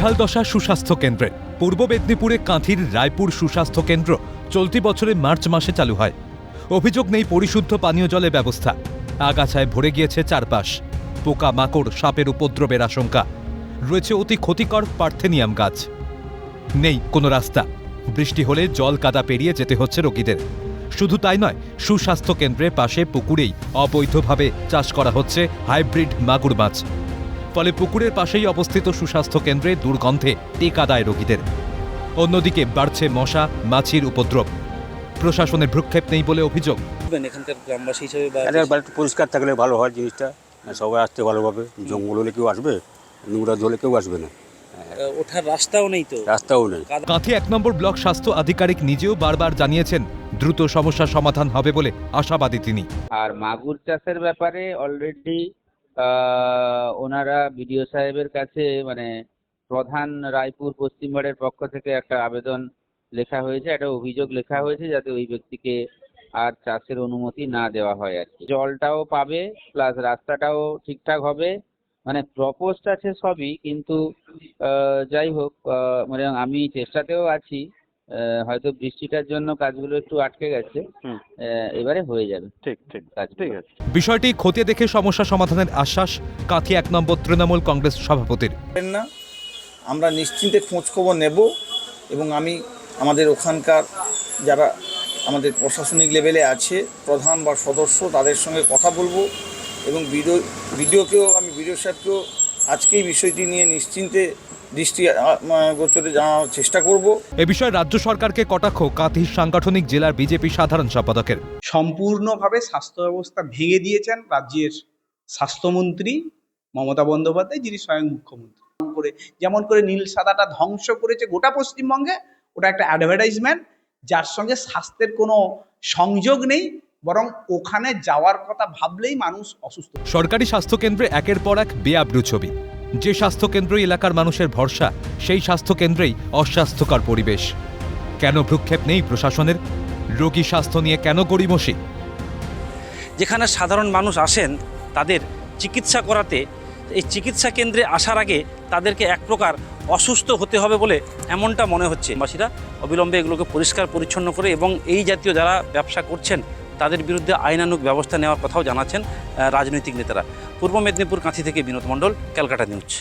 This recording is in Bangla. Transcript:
বেহাল দশা সুস্বাস্থ্য কেন্দ্রে। পূর্ব মেদিনীপুরে কাঁথির রায়পুর সুস্বাস্থ্য কেন্দ্র চলতি বছরের মার্চ মাসে চালু হয়। অভিযোগ নেই পরিশুদ্ধ পানীয় জলের ব্যবস্থা। আগাছায় ভরে গিয়েছে চারপাশ। পোকা মাকড় সাপের উপদ্রবের আশঙ্কা। রয়েছে অতি ক্ষতিকর পার্থেনিয়াম গাছ। নেই কোনো রাস্তা। বৃষ্টি হলে জল কাদা পেরিয়ে যেতে হচ্ছে রোগীদের। শুধু তাই নয়, সুস্বাস্থ্য কেন্দ্রের পাশে পুকুরেই অবৈধভাবে চাষ করা হচ্ছে হাইব্রিড মাগুর মাছ। ফলে পুকুরের পাশেই অবস্থিত সুস্বাস্থ্য কেন্দ্রে দুর্গন্ধে টেকা দেয় রোগীদের। অন্যদিকে বাড়ছে মশা মাছির উপদ্রব। প্রশাসনের ভ্রুক্ষেপ নেই বলে অভিযোগ। এখানকার গ্রামবাসী হিসেবে একটু পরিষ্কার থাকলে ভালো হয় জিনিসটা, সবাই আসতে ভালোভাবে। জঙ্গল হলে কেউ আসবে, নোংরা জলে কেউ আসবে না। ওঠার রাস্তাও নেই, তো রাস্তাও নেই। কাঁথি ১ নম্বর ব্লক স্বাস্থ্য আধিকারিক নিজেও বারবার জানিয়েছেন দ্রুত সমস্যার সমাধান হবে বলে আশাবাদী তিনি। আর মাগুর চাষের ব্যাপারে অলরেডি ওনারা বিডিও সাহেবের কাছে মানে প্রধান রায়পুর পশ্চিমবঙ্গের পক্ষ থেকে একটা আবেদন লেখা হয়েছে, একটা অভিযোগ লেখা হয়েছে যাতে ওই ব্যক্তিকে আর চাষের অনুমতি না দেওয়া হয় আর কি। জলটাও পাবে প্লাস রাস্তাটাও ঠিকঠাক হবে, মানে প্রপোজড আছে সবই, কিন্তু যাই হোক মানে আমি চেষ্টাতেও আছি। হয়তো বৃষ্টিটার জন্য কাজগুলো একটু আটকে গেছে, এবারে হয়ে যাবে। ঠিক ঠিক আছে। বিষয়টি খতিয়ে দেখে সমস্যা সমাধানের আশ্বাস কাঁথি ১ নম্বর তৃণমূল কংগ্রেস সভাপতির। না, আমরা নিশ্চিন্তে খোঁজখবর নেব এবং আমি আমাদের ওখানকার যারা আমাদের প্রশাসনিক লেভেলে আছে প্রধান বা সদস্য তাদের সঙ্গে কথা বলবো এবং বিডিও সাহেবকেও আজকে এই বিষয়টি নিয়ে নিশ্চিন্তে দৃষ্টি গোচরে জানানোর চেষ্টা করব। এ বিষয়ে রাজ্য সরকারকে কটাক্ষ কাঁথির সাংগঠনিক জেলার বিজেপি সাধারণ সম্পাদকের। সম্পূর্ণভাবে স্বাস্থ্য ব্যবস্থা ভেঙে দিয়েছেন রাজ্যের স্বাস্থ্যমন্ত্রী মমতা বন্দ্যোপাধ্যায়, যিনি স্বয়ং মুখ্যমন্ত্রী। যেমন করে নীল সাদাটা ধ্বংস করেছে গোটা পশ্চিমবঙ্গে, ওটা একটা অ্যাডভার্টাইজমেন্ট যার সঙ্গে স্বাস্থ্যের কোনো সংযোগ নেই, বরং ওখানে যাওয়ার কথা ভাবলেই মানুষ অসুস্থ। সরকারি স্বাস্থ্যকেন্দ্রে একের পর এক বেআব্রু ছবি। যে স্বাস্থ্যকেন্দ্রই এলাকার মানুষের ভরসা, সেই স্বাস্থ্যকেন্দ্রেই অস্বাস্থ্যকর পরিবেশ। কেন ভ্রুক্ষেপ নেই প্রশাসনের? রোগী স্বাস্থ্য নিয়ে কেন গড়িমসি? যেখানে সাধারণ মানুষ আসেন তাদের চিকিৎসা করাতে, এই চিকিৎসা কেন্দ্রে আসার আগে তাদেরকে এক প্রকার অসুস্থ হতে হবে বলে এমনটা মনে হচ্ছে। বাসীরা অবিলম্বে এগুলোকে পরিষ্কার পরিচ্ছন্ন করে এবং এই জাতীয় যারা ব্যবসা করছেন তাদের বিরুদ্ধে আইনানুগ ব্যবস্থা নেওয়ার কথাও জানাচ্ছেন রাজনৈতিক নেতারা। পূর্ব মেদিনীপুর কাঁথি থেকে বিনোদ মণ্ডল, ক্যালকাটা নিউজ।